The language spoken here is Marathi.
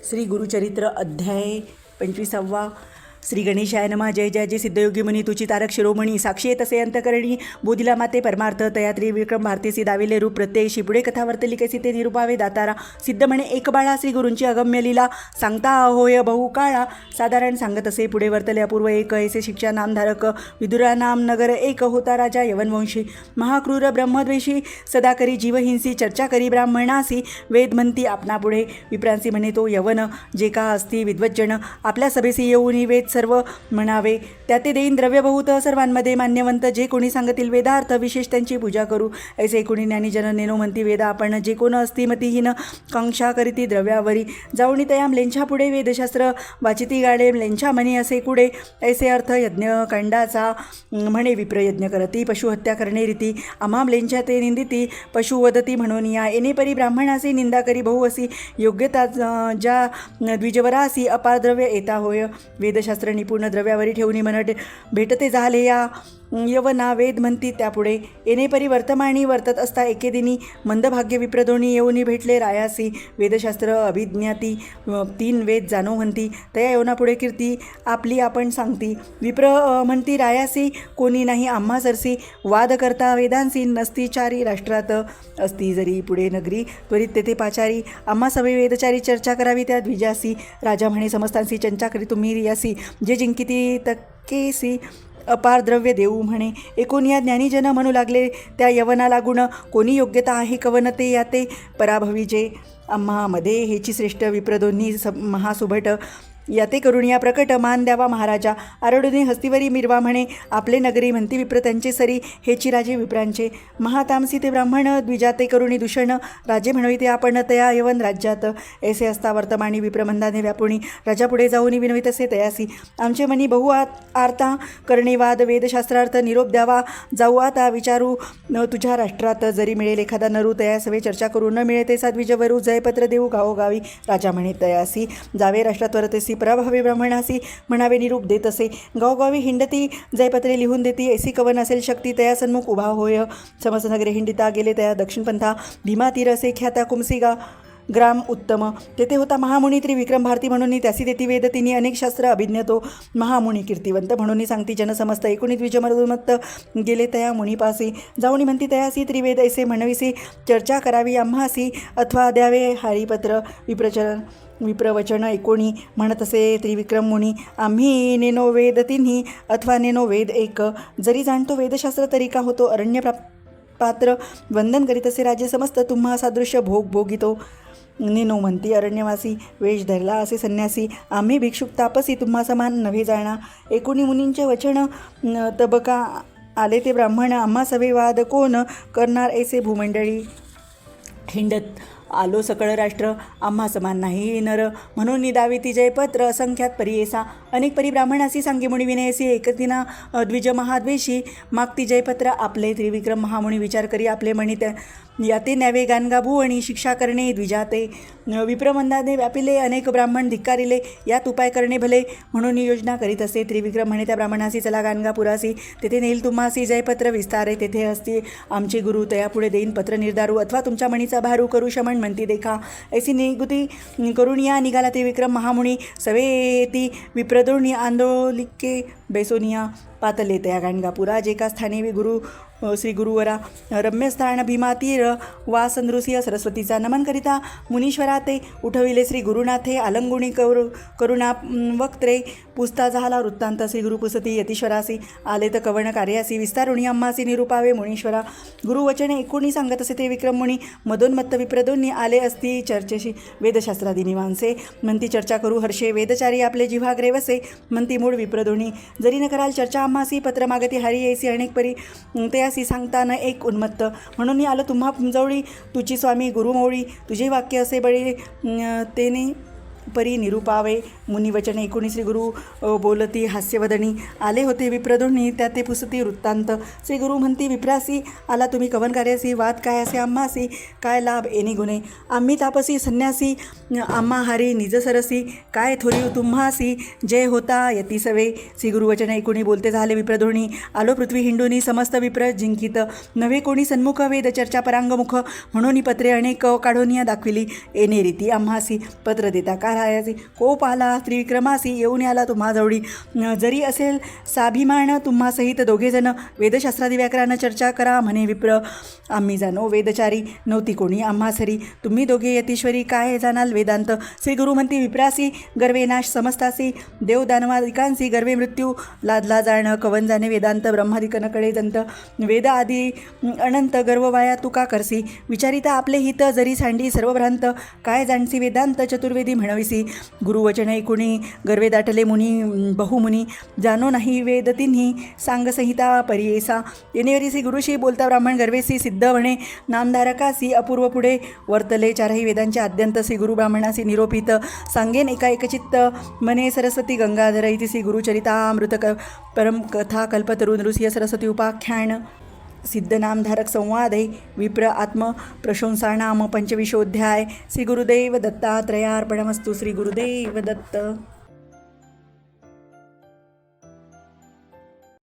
श्री गुरुचरित्र अध्याय 25. श्री गणेशाय नमः. जय जय जय सिद्धयोगी मुनी तुची तारक शिरोमणी साक्षी तसे अंतकरणी बोधिला माते परमार्थ तयात्री विक्रम भारतीसी दाविले रूप प्रत्ययशी पुढे कथा वर्तली कैसी ते निरुपावे दातारा सिद्ध म्हणे एक बाळा श्री गुरूंची अगम्य लीला सांगता होय बहु काळा साधारण सांगत असे पुढे वर्तले अपूर्व एक ऐसे शिक्षा नामधारक विदुरा नाम नगर एक होता राजा यवनवंशी महाक्रूर ब्रह्मद्वेषी सदा करी जीवहिंसी चर्चा करी ब्राह्मणासी वेद म्हणती आपणा पुढे विप्रांसी म्हणे तो यवन जे का असती विद्वज्जन आपल्या सभेसी येऊनी वेद सर्व म्हणावे त्या ते देईन द्रव्य बहुत सर्वांमध्ये मान्यवंत जे कोणी सांगतील वेदार्थ विशेष त्यांची पूजा करू ऐसे कोणी ज्ञानीजन नेनो म्हणती वेदा आपण जे कोण असती मतीहीन कांक्षा करीती द्रव्यावरी जाऊनी तयाम लेंछा पुढे वेदशास्त्र वाचिती गाडे लेंछा म्हणे असे कुडे ऐसे अर्थ यज्ञ कांडाचा म्हणे विप्रयज्ञ करती पशुहत्या करणे रीती आम्हाम लेंछा ते निंदिती पशु वदती म्हणून या येणे परी ब्राह्मणासी निंदा करी बहु असी योग्यता ज्या द्विजवरासी अपार द्रव्य येता होय वेदशास्त्र निपुण द्रव्यावरी ठेवून मन भेटते झाले या यवना वेद म्हणती त्यापुढे येणे परी वर्तमानी वर्तत असता एकेदिनी मंदभाग्य विप्रदोणी येऊनी भेटले रायासी वेदशास्त्र अभिज्ञाती 3 वेद जाणो म्हणती तया यवनापुढे कीर्ती आपली आपण सांगती विप्र म्हणती रायासी कोणी नाही आम्हा सरसी वाद करता वेदांसी नसती चारी राष्ट्रात असती जरी पुढे नगरी त्वरित तेथे पाचारी आम्हा सभे वेदचारी चर्चा करावी त्या द्विजासी राजा म्हणे समस्तांसी चर्चा करी तुम्ही रियासी जे जिंकिती तकेसी अपार द्रव्य देऊ म्हणे एकूण या ज्ञानीजन म्हणू लागले त्या यवना लागून कोणी योग्यता आहे कवन ते याते पराभवी जे आम्हामध्ये हेची श्रेष्ठ विप्रदोन्ही महासुभट याते करून या प्रकट मान द्यावा महाराजा आरडुनी हस्तीवरी मिरवा म्हणे आपले नगरी म्हणती विप्र त्यांचे सरी हेची राजे विप्रांचे महातामसी ते ब्राह्मण द्विजाते करुणी दूषण राजे म्हणविते आपण तया यवन राज्यात ऐसे असता वर्तमानी विप्रमंदाने व्यापुणी राजापुढे जाऊन विनवित असे तयासी आमचे मनी बहु आर्ता करणे वाद वेदशास्त्रार्थ निरोप द्यावा जाऊ आता विचारू तुझ्या राष्ट्रात जरी मिळेल एखादा नरू तया सवे चर्चा करू न मिळे ते द्विजवरू जयपत्र देऊ गावोगावी राजा म्हणे तयासी जावे राष्ट्रात वरतेसी पराभवे ब्राह्मणासी म्हणावे निरूप देत असे गावोगावी हिंडती जयपत्रे लिहून देती ऐसी कवन असेल शक्ती तया सन्मुख उभा होय समसनगरे हिंडिता गेले तया दक्षिणपंथा भीमा तीर असे ख्यात्या कुमसिगा ग्राम उत्तम तेथे होता महामुनी त्रिविक्रम भारती म्हणून त्यासी तेथे वेद तिनी अनेक शास्त्र अभिज्ञतो महामुनी कीर्तिवंत म्हणून सांगती जनसमस्त एकोणी द्विजमरुमत्त गेले तया मुनीपासी जाऊनी म्हणती तयासी त्रिवेद ऐसे म्हणविसी चर्चा करावी आम्हासी अथवा द्यावे हरिपत्र विप्रवचन एकोणी म्हणत असे त्रिविक्रम मुनी आम्ही नेनो वेद तिन्ही अथवा नेनो वेद एक जरी जाणतो वेदशास्त्र तरी का होतो अरण्य पात्र वंदन करीत असे राजे समस्त तुम्हा सादृश्य भोग भोगितो नेनो म्हणती अरण्यवासी वेश धरला असे संन्यासी आम्ही भिक्षुक तापसी तुम्हा समान नव्हे जाणा एकोणी मुनींचे वचन तबका आले ते ब्राह्मण आम्हा सवे वाद कोण करणार ऐसे भूमंडळी हिंडत आलो सकळ राष्ट्र आम्हा समान नाही नर म्हणून निदावी ती जयपत्र असंख्यात परियेसा अनेक परी ब्राह्मणासी सांगे मुनी विनयसी एकतिना द्विज महाद्वेषी मागती जयपत्र आपले त्रिविक्रम महामुनी विचार करी आपले म्हणित याते न्यावे गानगाभू आणि शिक्षा करणे द्विजाते विप्रमंदाने व्यापिले अनेक ब्राह्मण धिक्कारिले यात उपाय करणे भले म्हणून योजना करीत असे त्रिविक्रम म्हणे त्या ब्राह्मणासी चला गानगापुरासी तेथे नेईल तुम्हासी जयपत्र विस्तारे तेथे असती आमचे गुरु तयापुढे देईन पत्र निर्धारू अथवा तुमच्या मणीचा भारू करू शमन म्हणती देखा ऐसी निगुती करून या निघाला त्रिविक्रम महामुनी सवेती विप्रदोणी आंदोलिके बेसोनिया पातले तया गाणगापुरा जे का स्थानी गुरु श्री गुरुवरा रम्यस्थान भीमातीर वास नृसिंह सरस्वतीचा नमन करिता मुनीश्वरा ते उठविले श्री गुरुनाथे आलंगुणी करुणा वक्त्रे पुसता झाला वृत्तांत श्री गुरुपुसती यतीश्वरासी आले तर कवण कार्यासी विस्तारुणी अम्मासी निरुपावे मुनीश्वरा गुरुवचने एकोणी सांगत असे ते विक्रम मुनी मदोन्मत्त विप्रदोन्नी आले असती चर्चेशी वेदशास्त्रादी मीमांसे म्हणती चर्चा करू हर्षे वेदचारी आपले जिव्हाग्रे वसे म्हणती मूळ विप्रदोणी जरी न कराल चर्चा आम्हासी पत्र मागती हरी येसी अनेक परी तयासी सांगताना एक उन्मत्त म्हणून आलं तुम्हा जवळी तुझी स्वामी गुरुमौळी तुझे वाक्य असे बळी तेने परी निरुपावे मुनिवचने एकोणी श्री गुरु बोलती हास्यवदनी आले होते विप्रदोणी त्या ते पुसती वृत्तांत श्री गुरु म्हणती विप्रासी आला तुम्ही कवन कार्यासी वाद काय असे आम्हासी काय लाभ येणे गुणे आम्ही तापसी संन्यासी आम्हा हारी निज सरसी काय थोरी तुम्हासी जय होता यती सवे श्री गुरुवचने एकोणी बोलते झाले विप्रदोणी आलो पृथ्वी हिंडोनी समस्त विप्र जिंकित नवे कोणी सन्मुख वेद चर्चा परांगमुख म्हणून पत्रे अनेक काढोनिया दाखविली येणे रीती आम्हासी पत्र देता का सहायासी कोप आला त्रिविक्रमासी येऊन आला तुम्हा जवळी. जरी असेल स्वाभिमान तुम्हा सहित दोघेजण वेदशास्त्रादी व्याकरण चर्चा करा म्हणे विप्र. आम्ही जाणो वेदचारी नव्हती कोणी आम्हा सरी तुम्ही दोघे यतीश्वरी काय जाणाल वेदांत. श्री गुरु म्हणती विप्रासी गर्वे नाश समस्तासी देव दानवादिकांसी गर्वे मृत्यू लादला जाणं कवन जाणे वेदांत ब्रह्मादिक नकडे दंत वेद आदी अनंत गर्व वाया तू का करसी विचारिता आपले हित जरी सांडी सर्व भ्रांत काय जाणसी वेदांत चतुर्वेदी म्हणविसी. गुरुवचन ऐकुणी गर्वे दाटले मुनी बहुमुनी जाणो नाही वेद तिन्ही सांग संहिता परियेसा. येणेवरीसी गुरुशी बोलता ब्राह्मण गर्वेसी सिद्ध म्हणे नामधारकासी अपूर्व पुढे वर्तले चारही वेदांचे आद्यंतसी गुरु ब्राह्मणासी निरोपित सांगेन एका एकचित्त मने सरस्वती गंगाधर इतिसी गुरुचरितामृत परम कथा कल्पतरू नृसिंह सरस्वती उपाख्यान सिद्ध नामधारक संवादे विप्र आत्म प्रशंसानाम पंचविशोध्याय. श्री गुरुदेव दत्तात्रयार्पणमस्तु. श्री गुरुदेव दत्त.